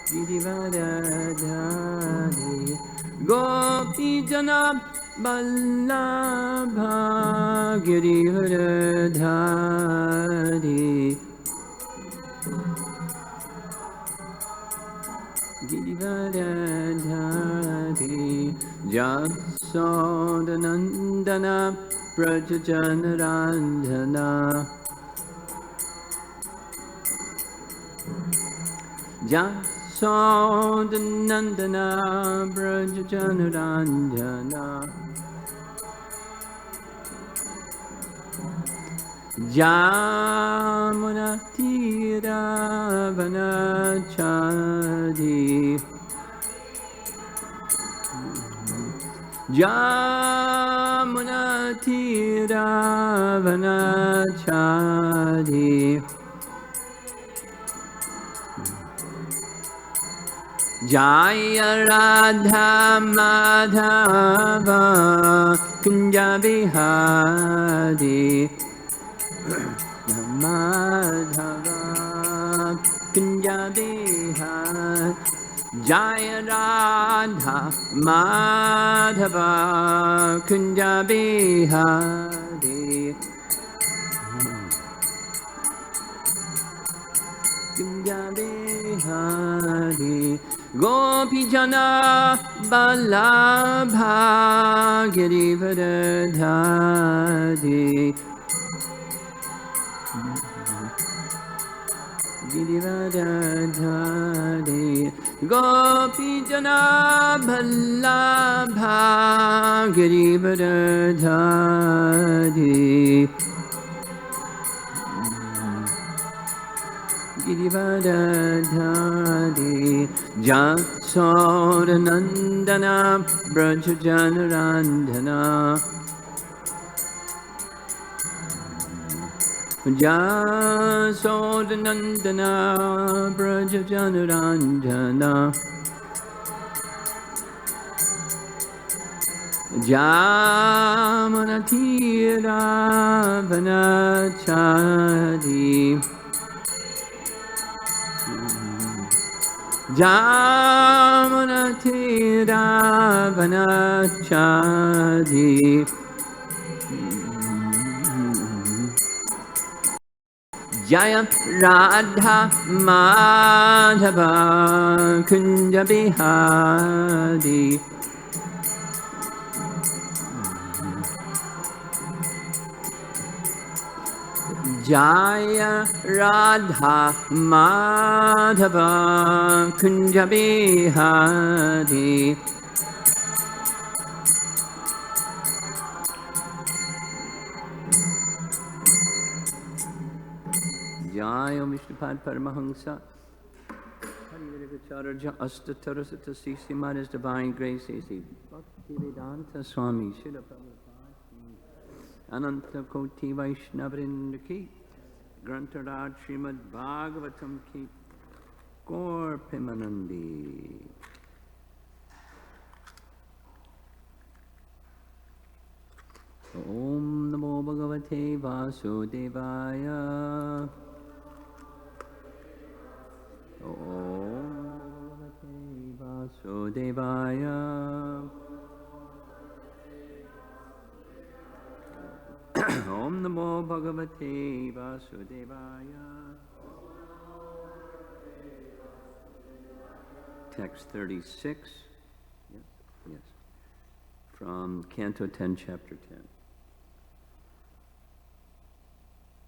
Girivaradhari Gopijana Vallabha Girivaradhari Girivaradhari Jasodanandana Prajajanarandhana Jasodanandana Prajajanarandhana Jamunatira Vanachadi Jamunatira Vanachadi Jaya Radha Madhava Kunja Bihari Madhava Kunja Bihari Jaya Radha Madhava Kunja Bihari Kunja Bihari Gopijana Vallabha Girivaradhari Girivaradhari Gopijana Vallabha Girivaradhari Girivaradhari Jasodanandana Brajajanarandhana Jasodanandana Brajajanarandhana Jamunatira Vanachadi Jamunatira Vanachadi Jaya Radha Madhava Kunja Bihari Jaya Radha Madhava Kunja Bihari Jaya Vishnupad Paramahansa Harivagacharya Astatarasata Srimad His Divine Grace A.C. Bhaktivedanta Swami Srila Prabhupada Ananta Koti Vaishnavrinda Ki Grantaraj Srimad Bhagavatam Ki Gaur Premanandi Om Namo Bhagavate Vasudevaya Om Bhagavate Vasudevaya Om Namo Bhagavate Vasudevaya. Text 36. Yes, yes. From Canto 10, Chapter 10.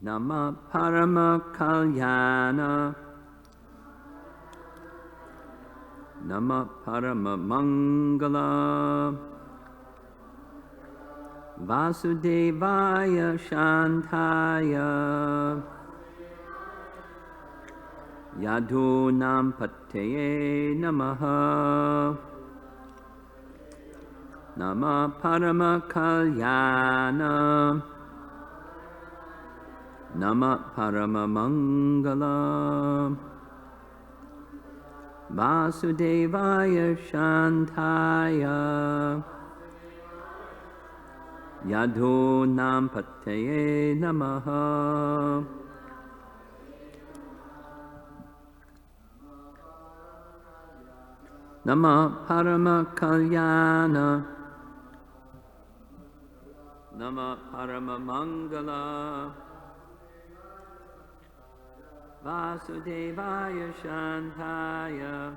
Nama Parama Kalyana Nama Parama Mangala Vasudevaya Shantaya Yadunam Pateye Namaha Nama Parama Kalyana Nama Parama Mangala Vasudevaya Shantaya Yadunam Pateye Namaha Nama Parama Kalyana, Nama Parama Mangala, Vasudevaya Shantaya,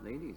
ladies.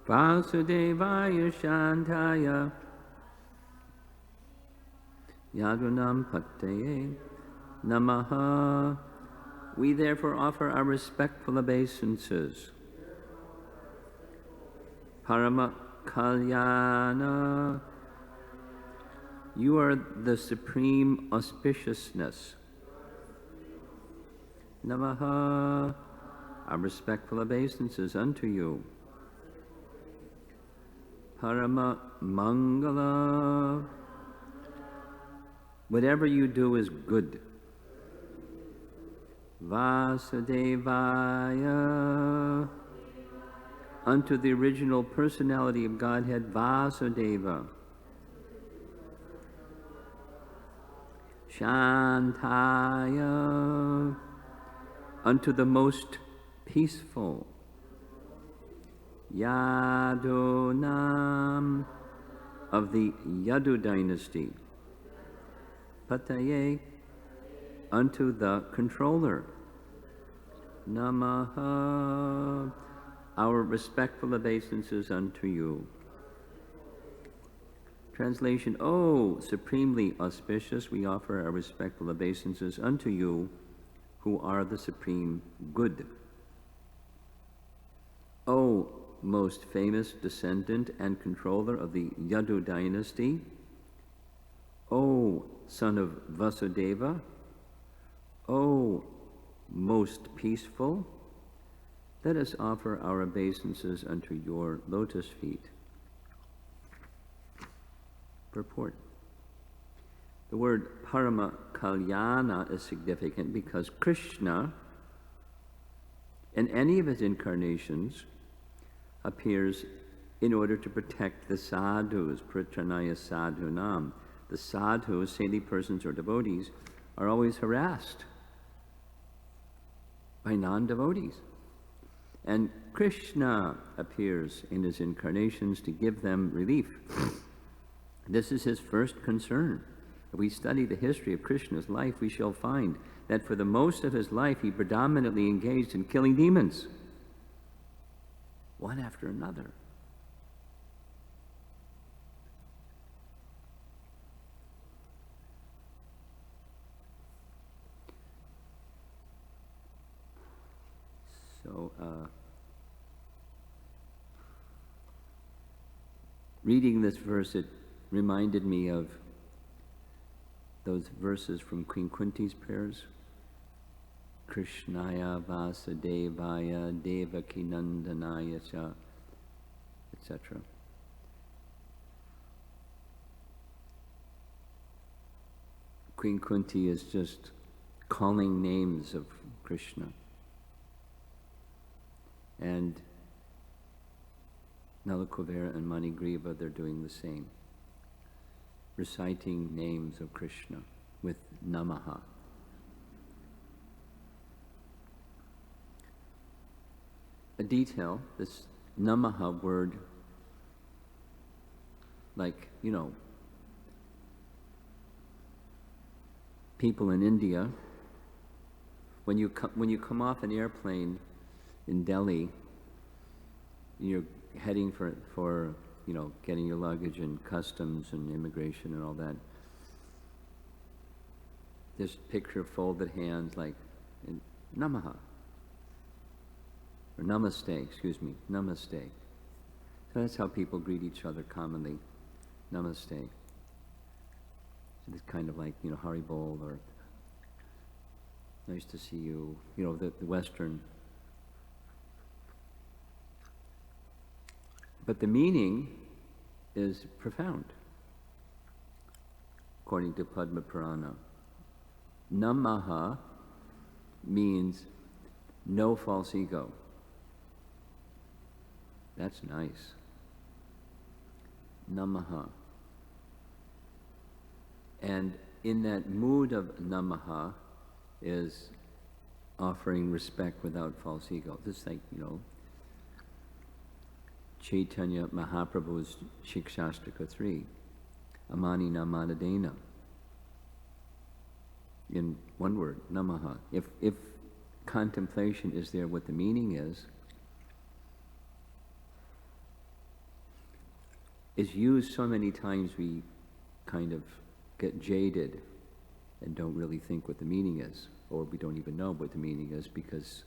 Vasudevaya Shantaya, Yadunam Pateye Namaha. We therefore offer our respectful obeisances. Parama Kalyana, you are the supreme auspiciousness. Namaha, our respectful obeisances unto you. Parama Mangala, whatever you do is good. Vasudevaya, unto the original personality of Godhead, Vasudeva. Shantaya, unto the most peaceful. Yadunam, of the Yadu dynasty. Pataye, unto the controller. Namaha, our respectful obeisances unto you. Translation, O supremely auspicious, we offer our respectful obeisances unto you, who are the supreme good. O most famous descendant and controller of the Yadu dynasty, O son of Vasudeva, O most peaceful, let us offer our obeisances unto your lotus feet. Purport. The word Parama Kalyana is significant because Krishna, in any of his incarnations, appears in order to protect the sadhus, pratranaya sadhunam. The sadhus, saintly persons or devotees, are always harassed by non-devotees. And Krishna appears in his incarnations to give them relief. This is his first concern. If we study the history of Krishna's life, we shall find that for the most of his life he predominantly engaged in killing demons, one after another. So, reading this verse, it reminded me of those verses from Queen Kunti's prayers. Krishnaya Vasudevaya Devakinandanaya cha, etc. Queen Kunti is just calling names of Krishna. And Nalakuvera and Manigriva, they're doing the same. Reciting names of Krishna with Namaha. A detail, this Namaha word, like, you know, people in India, when you come off an airplane in Delhi, you're heading for you know, getting your luggage and customs and immigration and all that. This picture of folded hands, like Namaha or Namaste, excuse me, Namaste. So that's how people greet each other commonly, Namaste. So it's kind of like, you know, Haribol or nice to see you, you know, the Western. But the meaning is profound, according to Padma Purana. Namaha means no false ego. That's nice. Namaha. And in that mood of Namaha is offering respect without false ego. Just like, you know, Chaitanya Mahaprabhu's Shikshashtaka 3, Amani Namanadena. In one word, Namaha. If contemplation is there, what the meaning is used so many times we kind of get jaded and don't really think what the meaning is, or we don't even know what the meaning is because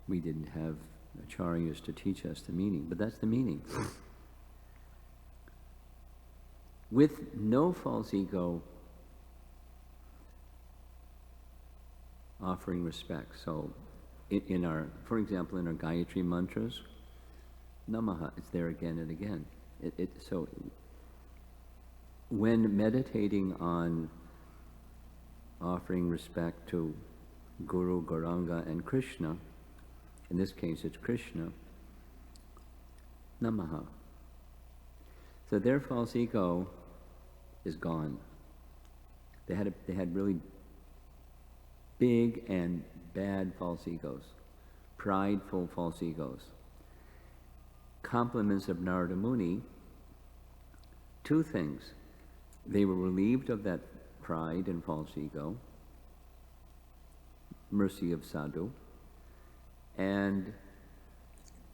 we didn't have acharyas to teach us the meaning, but that's the meaning. With no false ego, offering respect. So in our, for example, in our Gayatri mantras, Namaha, it's there again and again. So when meditating on offering respect to Guru, Gauranga, and Krishna, in this case it's Krishna, Namaha. So their false ego is gone. They had really big and bad false egos, prideful false egos. Compliments of Narada Muni, two things. They were relieved of that pride and false ego, mercy of sadhu, and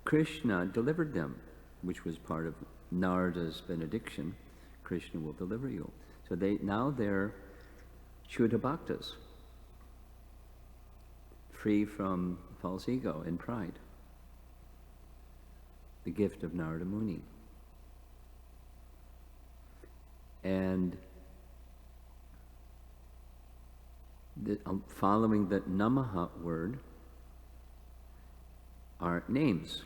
Krishna delivered them, which was part of Narada's benediction. Krishna will deliver you. So they're Shuddha Bhaktas, free from false ego and pride. The gift of Narada Muni. And following the Namaha word are names.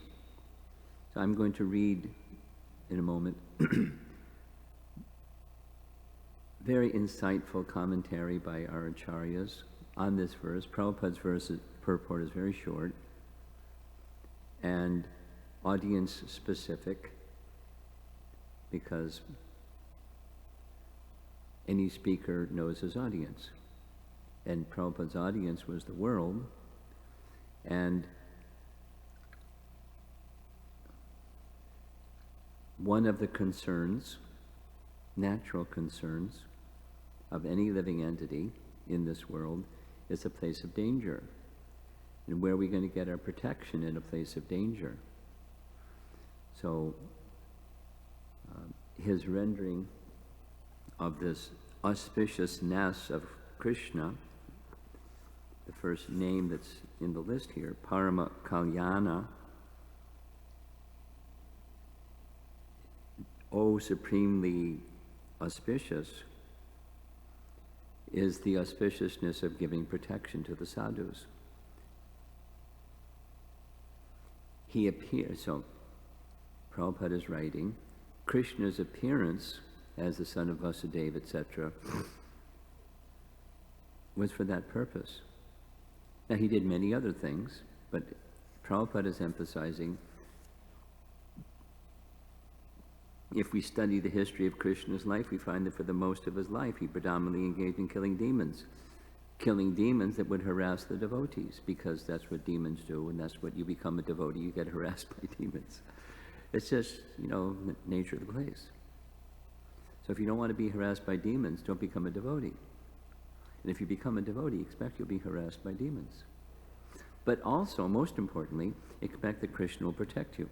So I'm going to read in a moment very insightful commentary by our acharyas on this verse. Prabhupada's purport is very short and audience specific, because any speaker knows his audience. And Prabhupada's audience was the world, and one of the concerns, natural concerns, of any living entity in this world is a place of danger. And where are we going to get our protection in a place of danger? So his rendering of this auspiciousness of Krishna, the first name that's in the list here, Parama Kalyana, O supremely auspicious, is the auspiciousness of giving protection to the sadhus. He appears, so Prabhupada is writing, Krishna's appearance as the son of Vasudeva, etc., was for that purpose. Now, he did many other things, but Prabhupada is emphasizing, if we study the history of Krishna's life, we find that for the most of his life, he predominantly engaged in killing demons that would harass the devotees, because that's what demons do, and that's what you become a devotee, you get harassed by demons. It's just, the nature of the place. So if you don't want to be harassed by demons, don't become a devotee. And if you become a devotee, expect you'll be harassed by demons. But also, most importantly, expect that Krishna will protect you,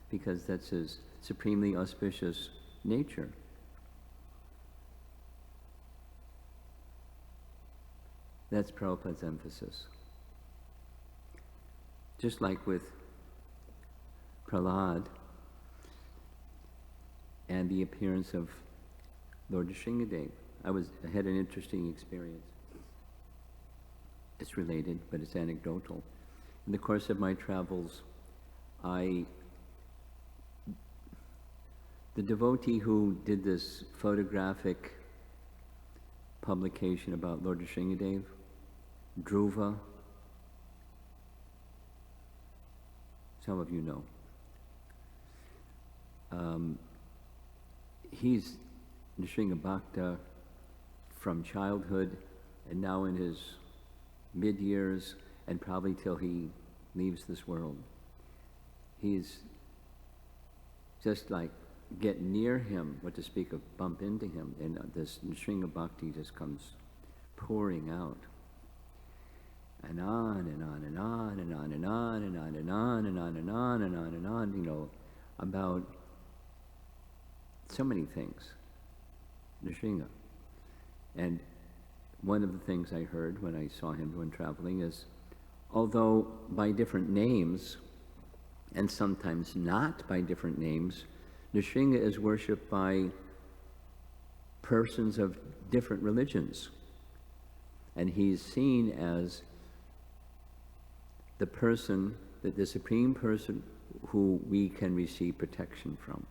because that's his supremely auspicious nature. That's Prabhupada's emphasis. Just like with Prahlad and the appearance of Lord Nrsimhadev. I had an interesting experience. It's related, but it's anecdotal. In the course of my travels, the devotee who did this photographic publication about Lord Nrsimhadev, Dhruva, some of you know. He's Nrsimha Bhakta from childhood, and now in his mid-years, and probably till he leaves this world. He's just like, get near him, what to speak of bump into him, and this Nrsimha Bhakti just comes pouring out. And on and on and on and on and on and on and on and on and on and on and on, about so many things, Nrsimha. And one of the things I heard when I saw him when traveling is, although by different names, and sometimes not by different names, Nrsimha is worshipped by persons of different religions. And he's seen as the person, the supreme person who we can receive protection from.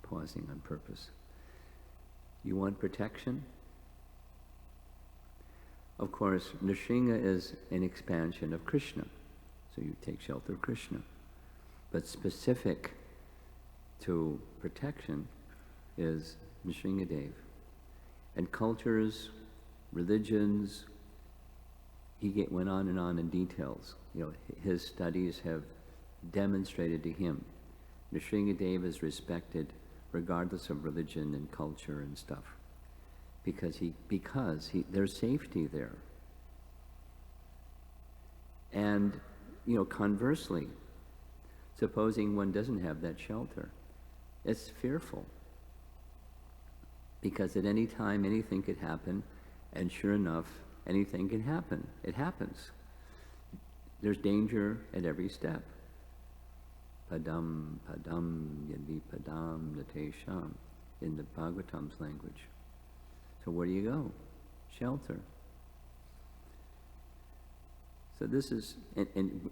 Pausing on purpose. You want protection? Of course, Nrsimha is an expansion of Krishna, so you take shelter of Krishna. But specific to protection is Nrsimhadev. And cultures, religions, he went on and on in details. His studies have demonstrated to him Nrsimhadev is respected regardless of religion and culture and stuff, because there's safety there. And conversely, supposing one doesn't have that shelter, it's fearful, because at any time anything could happen, and sure enough, anything can happen. It happens. There's danger at every step. Padam, padam, yadi padam, natesham, in the Bhagavatam's language. So where do you go? Shelter. So this is, and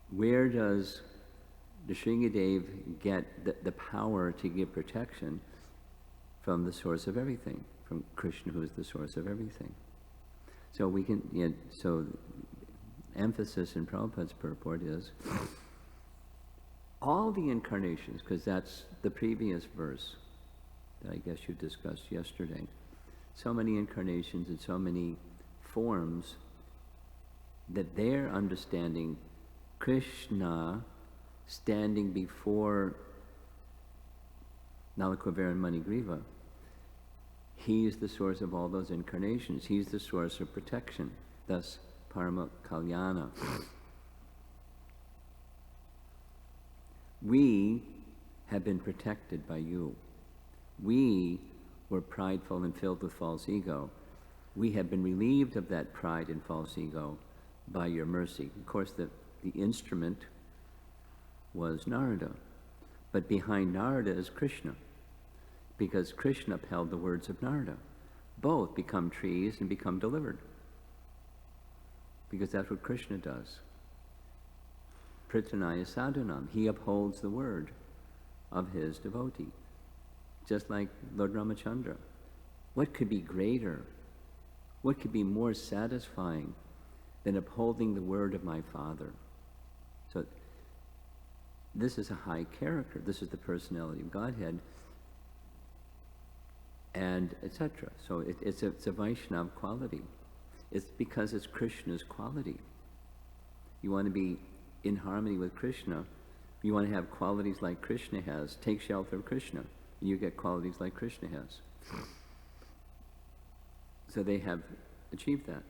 where does Nrsimhadev get the power to give protection? From the source of everything, from Krishna, who is the source of everything. So we can, so emphasis in Prabhupada's purport is all the incarnations, because that's the previous verse that I guess you discussed yesterday. So many incarnations and so many forms that they're understanding Krishna standing before Nalakuvara and Manigriva. He is the source of all those incarnations. He's the source of protection, thus Parama Kalyana. We have been protected by you. We were prideful and filled with false ego. We have been relieved of that pride and false ego by your mercy. Of course, the instrument was Narada. But behind Narada is Krishna, because Krishna upheld the words of Narada. Both become trees and become delivered, because that's what Krishna does. Prithanaya sadhanam. He upholds the word of his devotee, just like Lord Ramachandra. What could be greater? What could be more satisfying than upholding the word of my Father? So this is a high character. This is the personality of Godhead, and etc. So it's a Vaishnava quality. It's because it's Krishna's quality. You want to be in harmony with Krishna. You want to have qualities like Krishna has. Take shelter of Krishna, and you get qualities like Krishna has. So they have achieved that,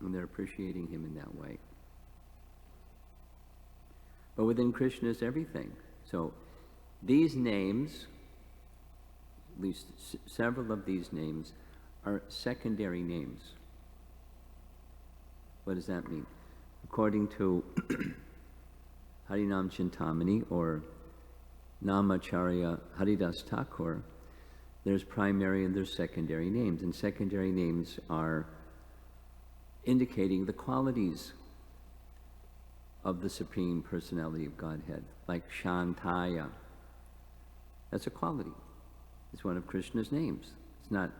and they're appreciating him in that way. But within Krishna is everything. So these names, at least several of these names, are secondary names. What does that mean? According to Harinam Chintamani or Namacharya Haridas Thakur, there's primary and there's secondary names. And secondary names are indicating the qualities of the Supreme Personality of Godhead, like Shantaya. That's a quality. It's one of Krishna's names. It's not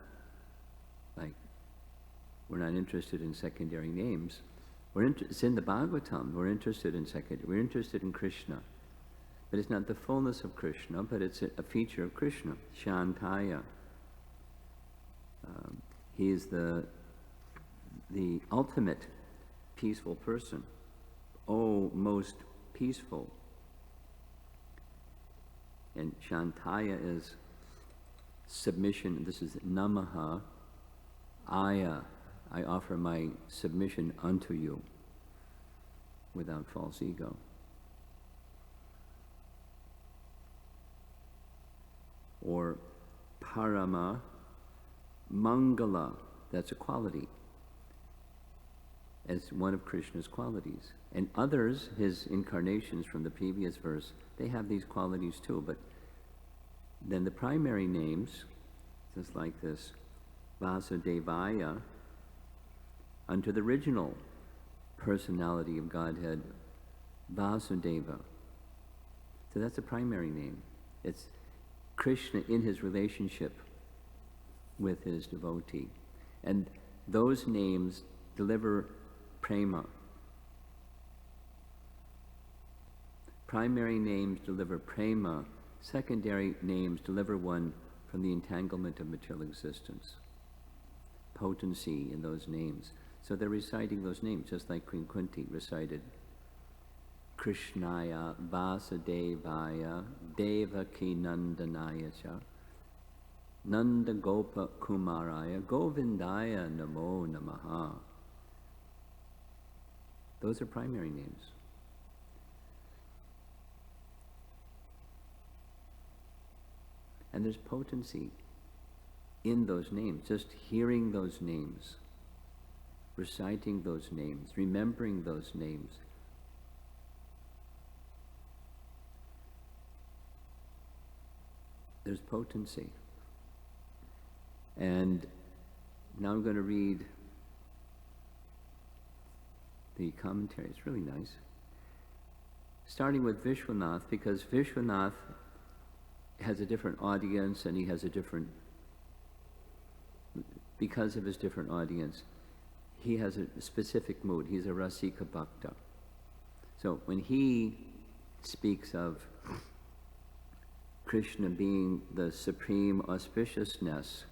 like we're not interested in secondary names. It's in the Bhagavatam. We're interested in We're interested in Krishna. But it's not the fullness of Krishna, but it's a feature of Krishna. Shantaya. He is the ultimate peaceful person. Oh, most peaceful. And Shantaya is submission. This is Namaha Aya. I offer my submission unto you without false ego. Or Parama Mangala. That's a quality, as one of Krishna's qualities. And others, his incarnations from the previous verse, they have these qualities too. But then the primary names, just like this, Vasudevaya, unto the original personality of Godhead, Vasudeva. So that's a primary name. It's Krishna in his relationship with his devotee. And those names deliver prema. Primary names deliver prema. Secondary names deliver one from the entanglement of material existence. Potency in those names. So they're reciting those names, just like Queen Kunti recited Krishnaya Vasudevaya Devaki Nandanaya cha Nanda Gopa Kumaraya Govindaya Namo Namaha. Those are primary names. And there's potency in those names, just hearing those names, reciting those names, remembering those names. There's potency. And now I'm going to read the commentary. It's really nice. Starting with Vishwanath, because Vishwanath has a different audience, and he has a different, because of his different audience, he has a specific mood. He's a Rasika Bhakta. So when he speaks of Krishna being the supreme auspiciousness,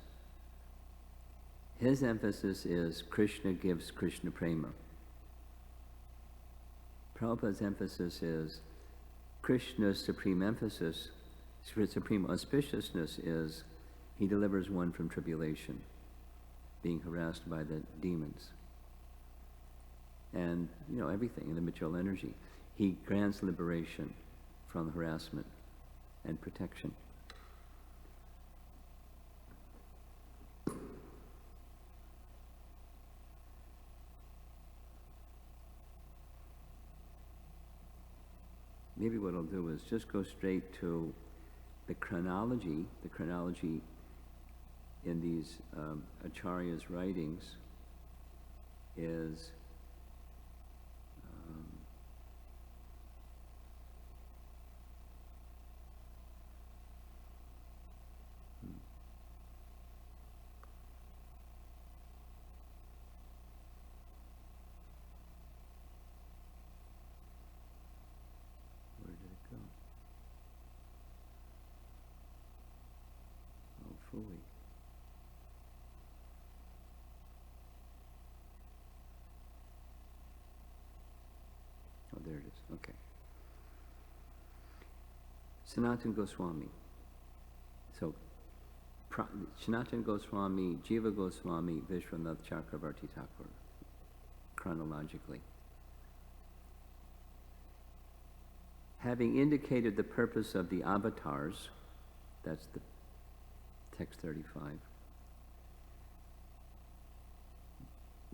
his emphasis is Krishna gives Krishna prema. Prabhupada's emphasis is Krishna's supreme emphasis, supreme auspiciousness is he delivers one from tribulation, being harassed by the demons. And, everything in the material energy. He grants liberation from harassment and protection. maybe what I'll do is just go straight to the chronology in these Acharya's writings is where did it go? Oh, phooey. Oh, there it is. Okay. Sanatana Goswami. So, Sanatana Goswami, Jiva Goswami, Vishwanath Chakravarti Thakur, chronologically. Having indicated the purpose of the avatars, that's the text 35,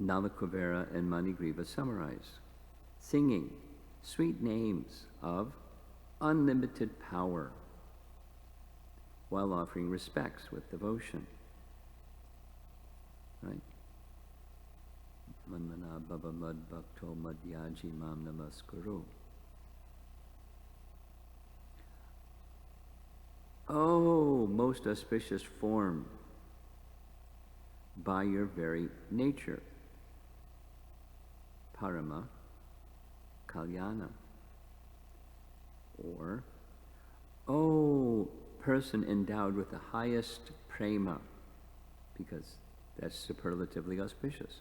Nalakuvera and Manigriva summarize, singing sweet names of unlimited power while offering respects with devotion. Right? Manmana baba mad bhakto madhyaji mam namaskuru. Oh, most auspicious form, by your very nature, Parama Kalyana. Or, oh, person endowed with the highest prema, because that's superlatively auspicious.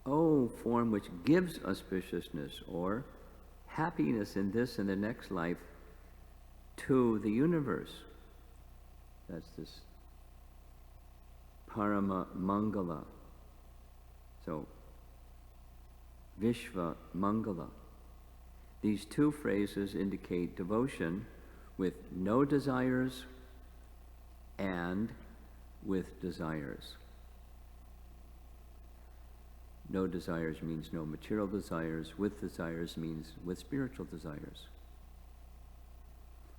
Oh, form which gives auspiciousness or happiness in this and the next life to the universe. That's this Parama Mangala. So, Vishva Mangala. These two phrases indicate devotion with no desires and with desires. No desires means no material desires. With desires means with spiritual desires.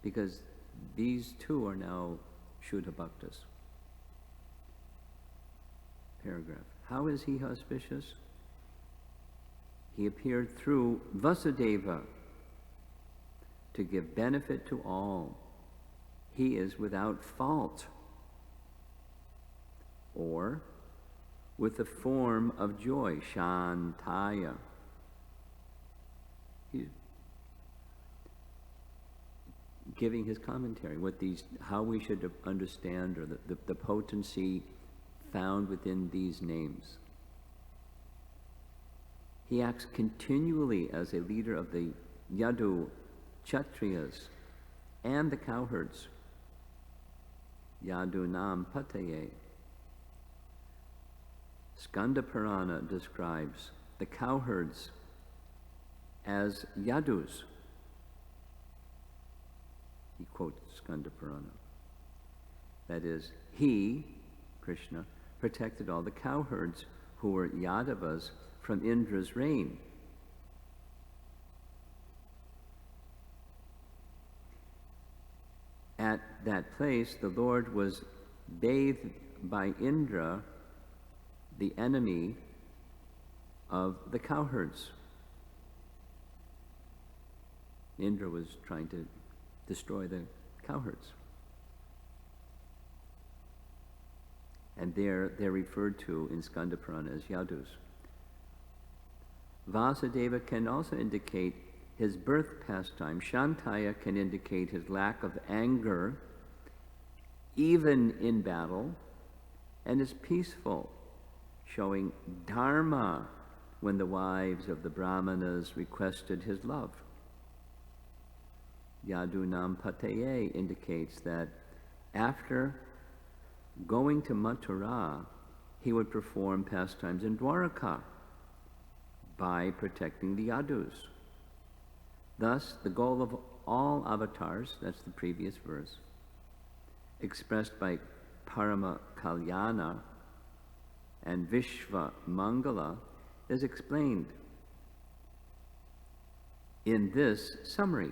Because these two are now Shuddha Bhaktas. Paragraph. How is he auspicious? He appeared through Vasudeva to give benefit to all. He is without fault. Or with the form of joy, Shantaya. He's giving his commentary, what these, how we should understand, or the potency found within these names. He acts continually as a leader of the Yadu, Kshatriyas, and the cowherds. Yadu Nam Pataye. Skanda Purana describes the cowherds as Yadus. He quotes Skanda Purana. That is, he, Krishna, protected all the cowherds who were Yadavas from Indra's reign. At that place, the Lord was bathed by Indra, the enemy of the cowherds. Indra was trying to destroy the cowherds. And they're referred to in Skanda Purana as Yadus. Vasudeva can also indicate his birth pastime. Shantaya can indicate his lack of anger, even in battle, and is peaceful, showing dharma when the wives of the brahmanas requested his love. Yadunam Pataye indicates that after going to Mathura, he would perform pastimes in Dwaraka by protecting the Yadus. Thus, the goal of all avatars, that's the previous verse, expressed by Parama Kalyana and Vishva Mangala, is explained. in this summary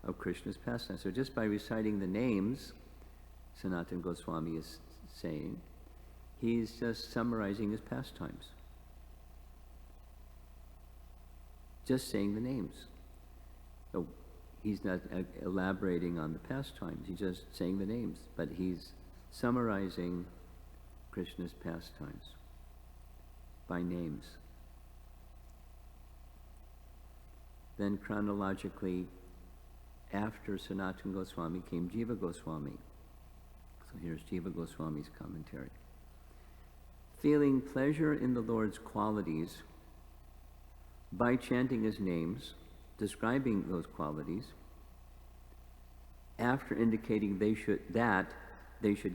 of Krishna's pastimes. So just by reciting the names, Sanatana Goswami is saying, he's just summarizing his pastimes. Just saying the names. So he's not elaborating on the pastimes, he's just saying the names, but he's summarizing Krishna's pastimes by names. Then chronologically, after Sanatana Goswami came Jiva Goswami. So here's Jiva Goswami's commentary. Feeling pleasure in the Lord's qualities by chanting his names, describing those qualities, after indicating they should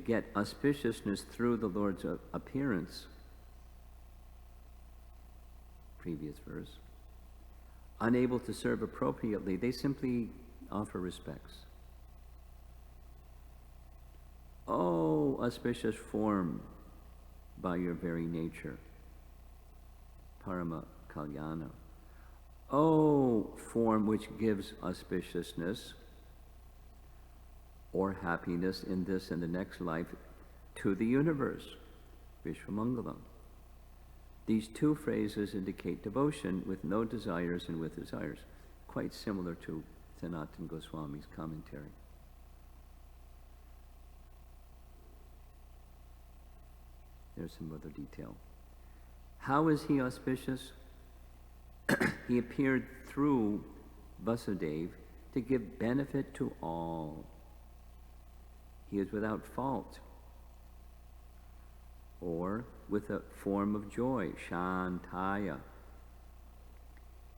get auspiciousness through the Lord's appearance, previous verse, unable to serve appropriately, they simply offer respects. Oh, auspicious form by your very nature, Parama Kalyana. Oh, form which gives auspiciousness or happiness in this and the next life to the universe, Vishwamangalam. These two phrases indicate devotion with no desires and with desires, quite similar to Sanatana Goswami's commentary. There's some other detail. How is he auspicious? He appeared through Vasudeva to give benefit to all. He is without fault, or with a form of joy, Shantaya.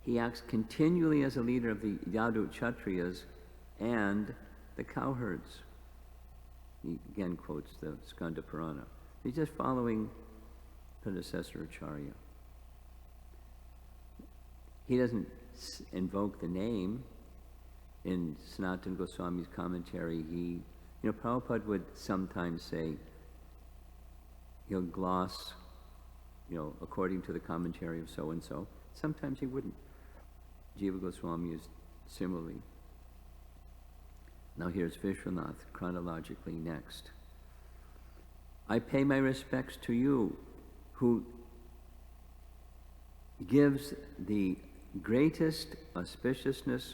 He acts continually as a leader of the Yadu Kshatriyas and the cowherds. He again quotes the Skanda Purana. He's just following predecessor Acharya. He doesn't invoke the name. In Sanatana Goswami's commentary, Prabhupada would sometimes say, he'll gloss, according to the commentary of so-and-so. Sometimes he wouldn't. Jiva Goswami is similarly. Now here's Vishwanath, chronologically next. I pay my respects to you, who gives the greatest auspiciousness,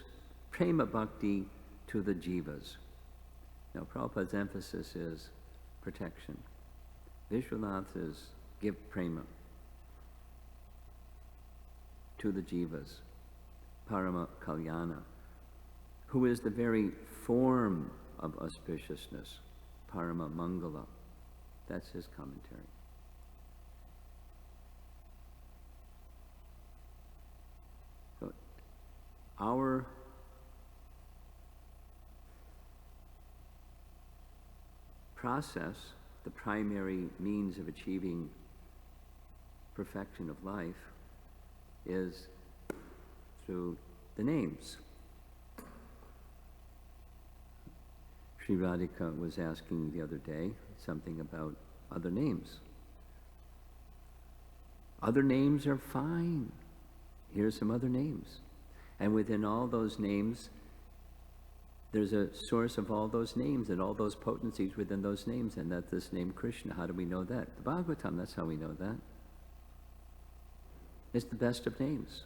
prema bhakti, to the jivas. Now Prabhupada's emphasis is protection. Vishwanath is give prema to the jivas, parama kalyana, who is the very form of auspiciousness, parama mangala. That's his commentary. So our process, the primary means of achieving perfection of life, is through the names. Sri Radhika was asking the other day something about other names. Other names are fine. Here's some other names. And within all those names, there's a source of all those names and all those potencies within those names, and that's this name Krishna. How do we know that? The Bhagavatam, that's how we know that. It's the best of names.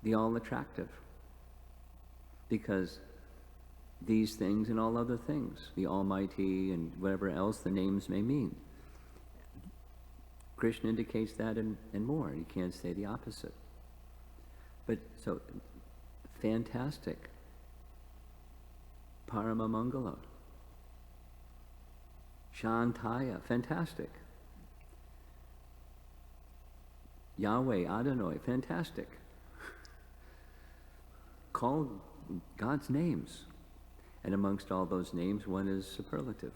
The all-attractive. Because these things and all other things, the Almighty and whatever else the names may mean, Krishna indicates that and more. You can't say the opposite. But so, fantastic. Parama Mangala. Shantaya, fantastic. Yahweh, Adonai, fantastic. Call God's names. And amongst all those names, one is superlative.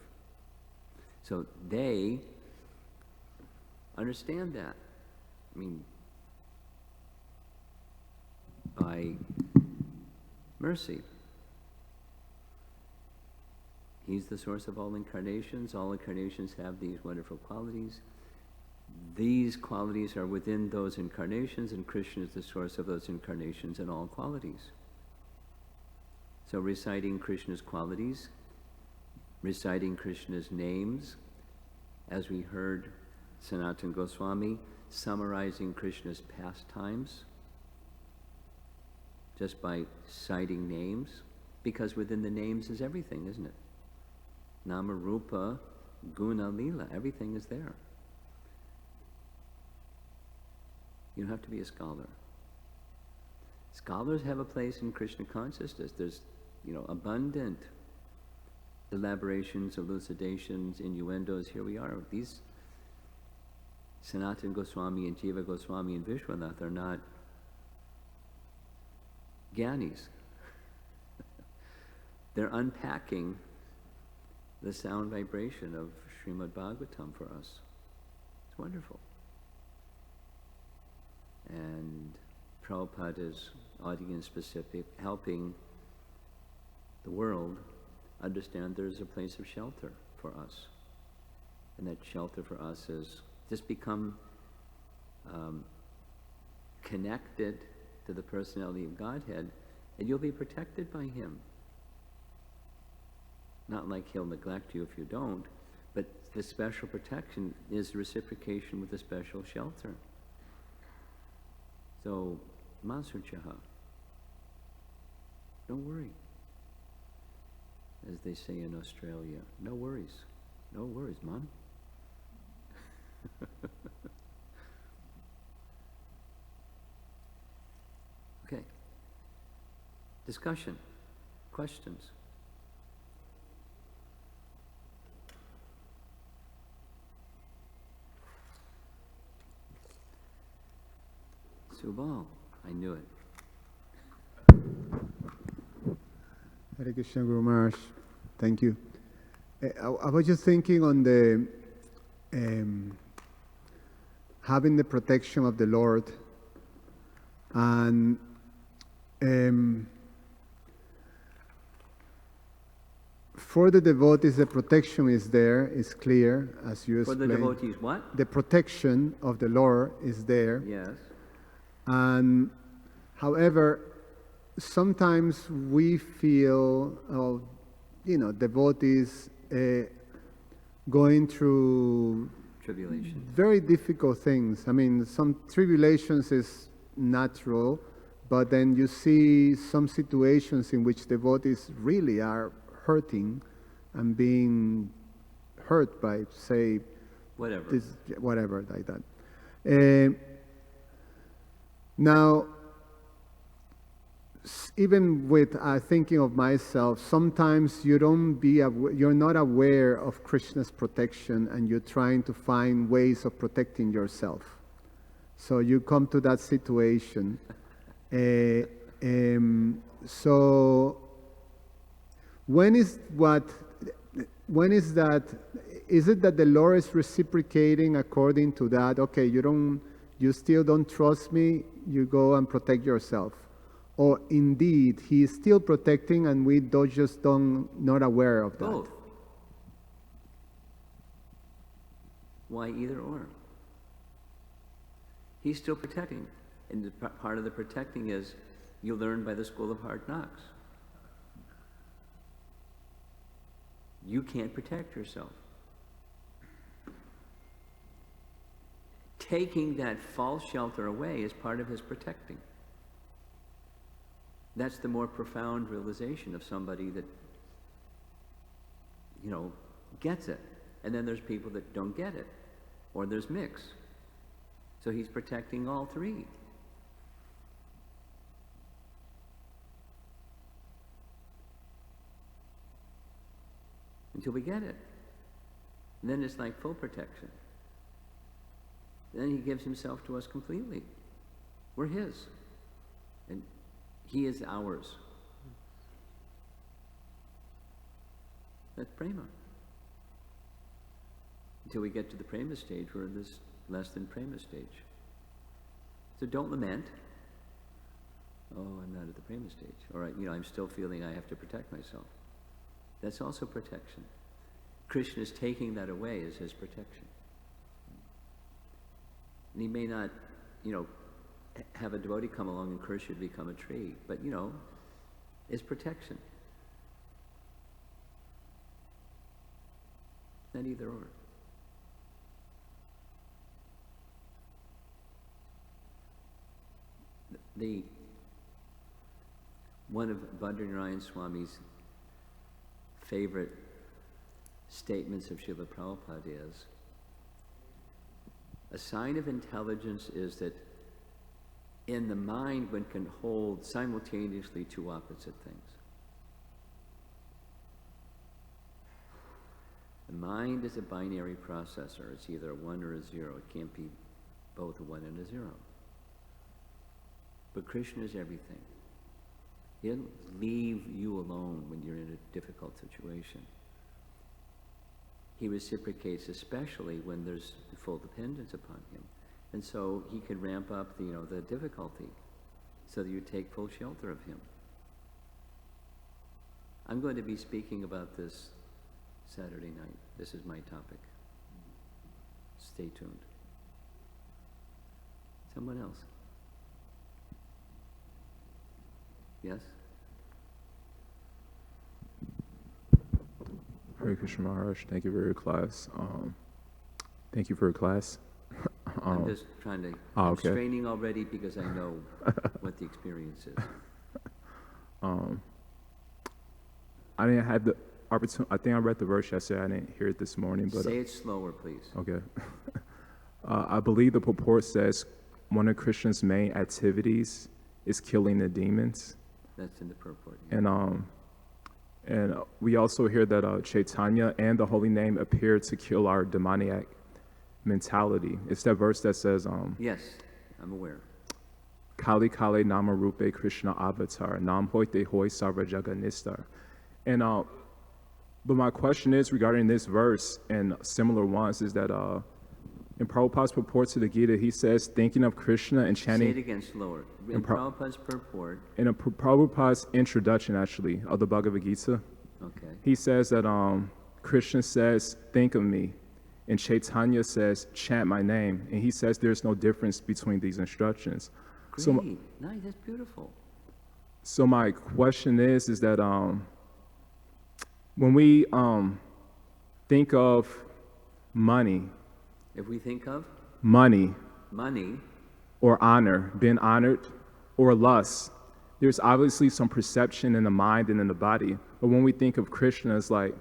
So they understand that. I mean, by mercy. He's the source of all incarnations. All incarnations have these wonderful qualities. these qualities are within those incarnations, and Krishna is the source of those incarnations and all qualities. So reciting Krishna's qualities, reciting Krishna's names, as we heard Sanatana Goswami summarizing Krishna's pastimes just by citing names, because within the names is everything, isn't it? Nama, Rupa, Guna, Lila, everything is there. You don't have to be a scholar. Scholars have a place in Krishna consciousness. There's, abundant elaborations, elucidations, innuendos. Here we are. These Sanatana Goswami and Jiva Goswami and Vishwanath are not Gyanis. They're unpacking the sound vibration of Srimad Bhagavatam for us. It's wonderful. And Prabhupada is audience-specific, helping the world understand there's a place of shelter for us. And that shelter for us is just become connected to the personality of Godhead, and you'll be protected by Him. Not like He'll neglect you if you don't, but the special protection is reciprocation with a special shelter. So, Masuchaha, don't worry. As they say in Australia, no worries. No worries, Mom. Okay. Discussion. Questions. Subal, I knew it. Hare Krishna, Guru Maharaj. Thank you. I was just thinking on the having the protection of the Lord, and for the devotees, the protection is there, is clear, as you explained. For the devotees, what? The protection of the Lord is there. Yes. And however, sometimes we feel, devotees going through Tribulations. very difficult things. I mean, some tribulations is natural, but then you see some situations in which devotees really are hurting and being hurt by, say, Whatever. whatever like that. Now, even with thinking of myself, sometimes you're not aware of Krishna's protection, and you're trying to find ways of protecting yourself. So you come to that situation. So when is that? Is it that the Lord is reciprocating according to that? Okay, you still don't trust me. You go and protect yourself. Or indeed, He is still protecting, and we not aware of that. Both. Why either or? He's still protecting. And part of the protecting is you learn by the school of hard knocks. You can't protect yourself. Taking that false shelter away is part of His protecting. That's the more profound realization of somebody that, gets it. And then there's people that don't get it. Or there's mix. So He's protecting all three. Until we get it. And then it's like full protection. Then He gives Himself to us completely. We're His. And He is ours. That's prema. Until we get to the prema stage, we're in this less than prema stage. So don't lament. Oh, I'm not at the prema stage. Or, I'm still feeling I have to protect myself. That's also protection. Krishna is taking that away as His protection. And he may not, have a devotee come along and curse you to become a tree, but, it's protection. Not either or. One of Bhadranayan Swami's favorite statements of Srila Prabhupada is, a sign of intelligence is that in the mind one can hold simultaneously two opposite things. The mind is a binary processor. It's either a 1 or a 0. It can't be both a 1 and a 0. But Krishna is everything. He doesn't leave you alone when you're in a difficult situation. He reciprocates, especially when there's full dependence upon him. And so he can ramp up the difficulty so that you take full shelter of him. I'm going to be speaking about this Saturday night. This is my topic. Stay tuned. Someone else? Yes? Hare Krishna Maharaj, thank you for your class. Thank you for your class. I'm just trying to, I'm straining already because I know what the experience is. I didn't have the opportunity, I think I read the verse yesterday, I didn't hear it this morning. But say it slower, please. Okay. I believe the purport says one of Krishna's main activities is killing the demons. That's in the purport. Yeah. And we also hear that Chaitanya and the Holy Name appear to kill our demoniac mentality. It's that verse that says, yes, I'm aware. Kali Kale Nama Rupe Krishna Avatar, Nam Hoite Hoi Sarva Jaganistar. And, but my question is regarding this verse and similar ones is that in Prabhupada's purport to the Gita, he says, thinking of Krishna and chanting. Say it again slower. In Prabhupada's purport. In Prabhupada's introduction, actually, of the Bhagavad Gita, okay, he says that Krishna says, think of me. And Chaitanya says, chant my name. And he says there's no difference between these instructions. Great. Nice, that's beautiful. So my question is that when we think of money, if we think of money, or honor, being honored, or lust, there's obviously some perception in the mind and in the body. But when we think of Krishna, it's like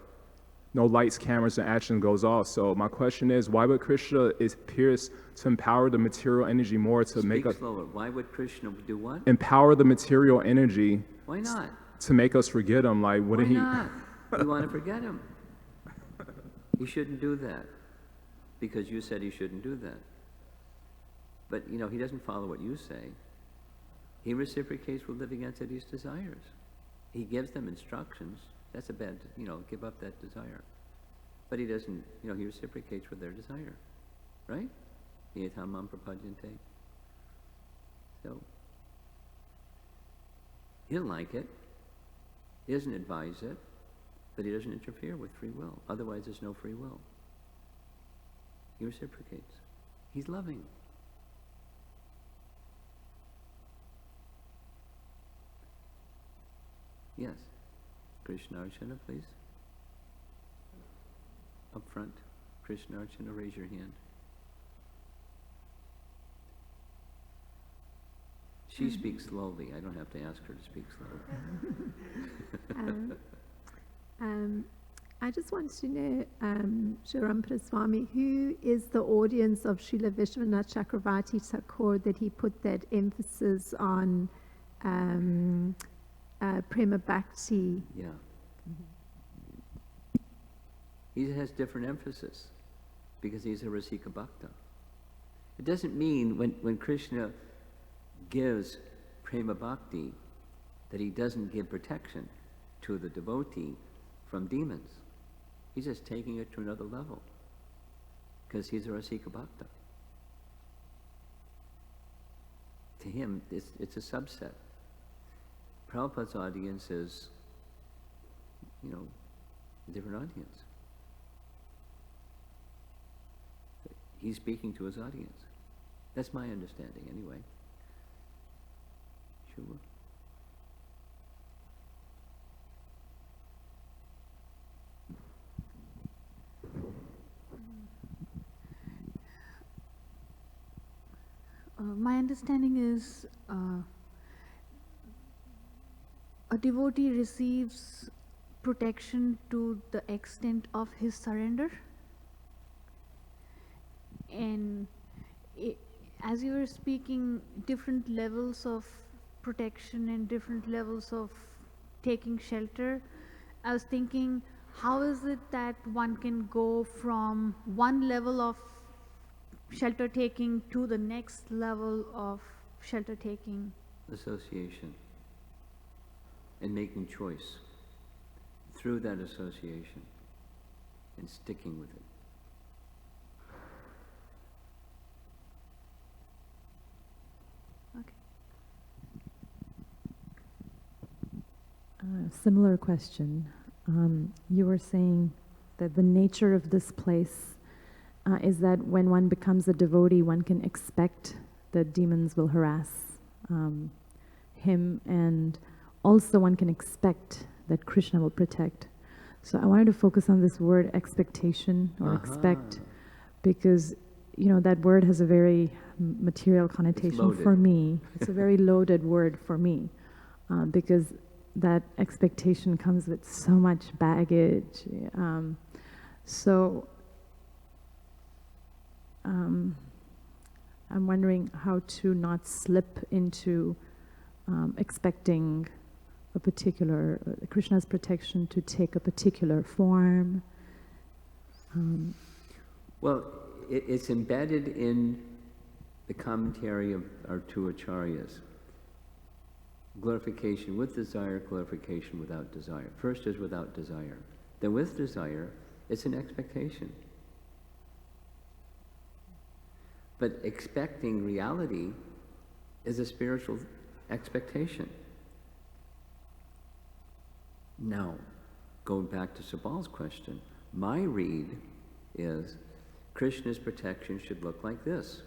no lights, cameras, and action goes off. So my question is, why would Krishna appears to empower the material energy more to make us slower? Why would Krishna do what? Empower the material energy. Why not? To make us forget him. Like, wouldn't he? Why not? You want to forget him? He shouldn't do that because you said he shouldn't do that. But he doesn't follow what you say. He reciprocates with living entities' desires. He gives them instructions. That's a bad, give up that desire. But he doesn't, he reciprocates with their desire. Right? Yetamam prapadyante. So, he doesn't like it. He doesn't advise it. But he doesn't interfere with free will. Otherwise, there's no free will. He reciprocates. He's loving. Yes. Krishna Archana, please. Up front. Krishna Archana, raise your hand. She speaks slowly. I don't have to ask her to speak slowly. I just wanted to know, Romapada Swami, who is the audience of Srila Vishwanath Chakravarti Thakur that he put that emphasis on Prema Bhakti? Yeah. He has different emphasis because he's a Rasika Bhakta. It doesn't mean when Krishna gives Prema Bhakti that he doesn't give protection to the devotee from demons. He's just taking it to another level because he's a Rasika Bhakta. To him, it's a subset. Prabhupada's audience is, a different audience. He's speaking to his audience. That's my understanding anyway. Sure. My understanding is a devotee receives protection to the extent of his surrender. And as you were speaking, different levels of protection and different levels of taking shelter, I was thinking, how is it that one can go from one level of shelter taking to the next level of shelter taking? Association. And making choice through that association and sticking with it. Okay. Similar question. You were saying that the nature of this place is that when one becomes a devotee, one can expect that demons will harass him, and also one can expect that Krishna will protect. So I wanted to focus on this word expectation or expect, because that word has a very material connotation for me. It's a very loaded word for me, because that expectation comes with so much baggage. I'm wondering how to not slip into expecting a particular, Krishna's protection to take a particular form. Well, it's embedded in the commentary of our two acharyas. Glorification with desire, glorification without desire. First is without desire. Then with desire, it's an expectation. But expecting reality is a spiritual expectation. Now, going back to Sabal's question, my read is Krishna's protection should look like this.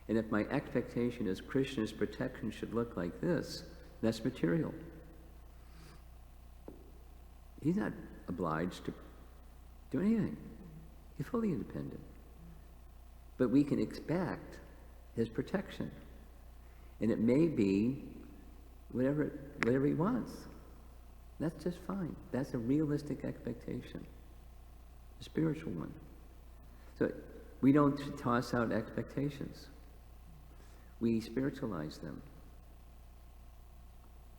And if my expectation is Krishna's protection should look like this, that's material. He's not obliged to do anything. He's fully independent. But we can expect his protection. And it may be whatever he wants. That's just fine. That's a realistic expectation. A spiritual one. So we don't toss out expectations. We spiritualize them.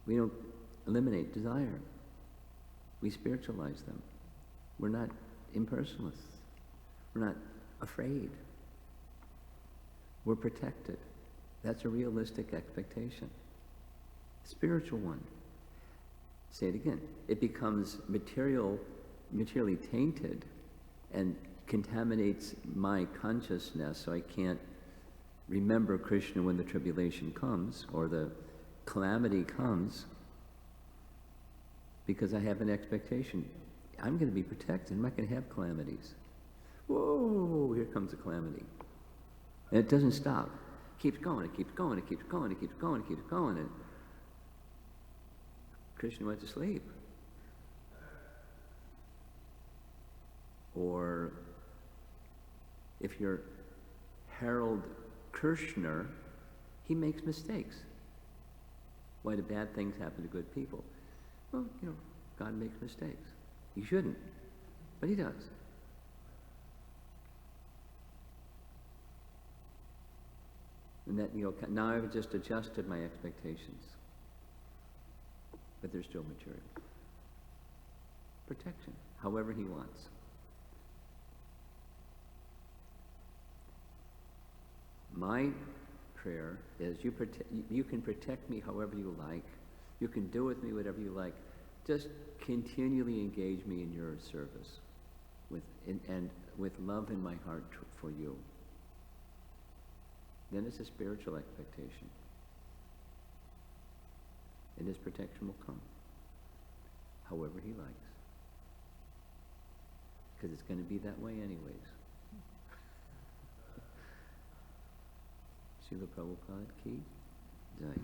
We don't eliminate desire. We spiritualize them. We're not impersonalists. We're not afraid. We're protected. That's a realistic expectation. Spiritual one. Say it again. It becomes materially tainted and contaminates my consciousness, so I can't remember Krishna when the tribulation comes or the calamity comes, because I have an expectation. I'm going to be protected. I'm not going to have calamities. Whoa, here comes a calamity. And it doesn't stop. It keeps going, it keeps going, it keeps going, it keeps going, it keeps going. And Krishna went to sleep. Or if you're Harold Kirshner, he makes mistakes. Why do bad things happen to good people? Well, God makes mistakes. He shouldn't, but he does. And that, now I've just adjusted my expectations. But they're still material. Protection, however he wants. My prayer is you can protect me however you like. You can do with me whatever you like. Just continually engage me in your service and with love in my heart for you. Then it's a spiritual expectation. And his protection will come however he likes. Because it's going to be that way anyways. Srila Prabhupada ki jai.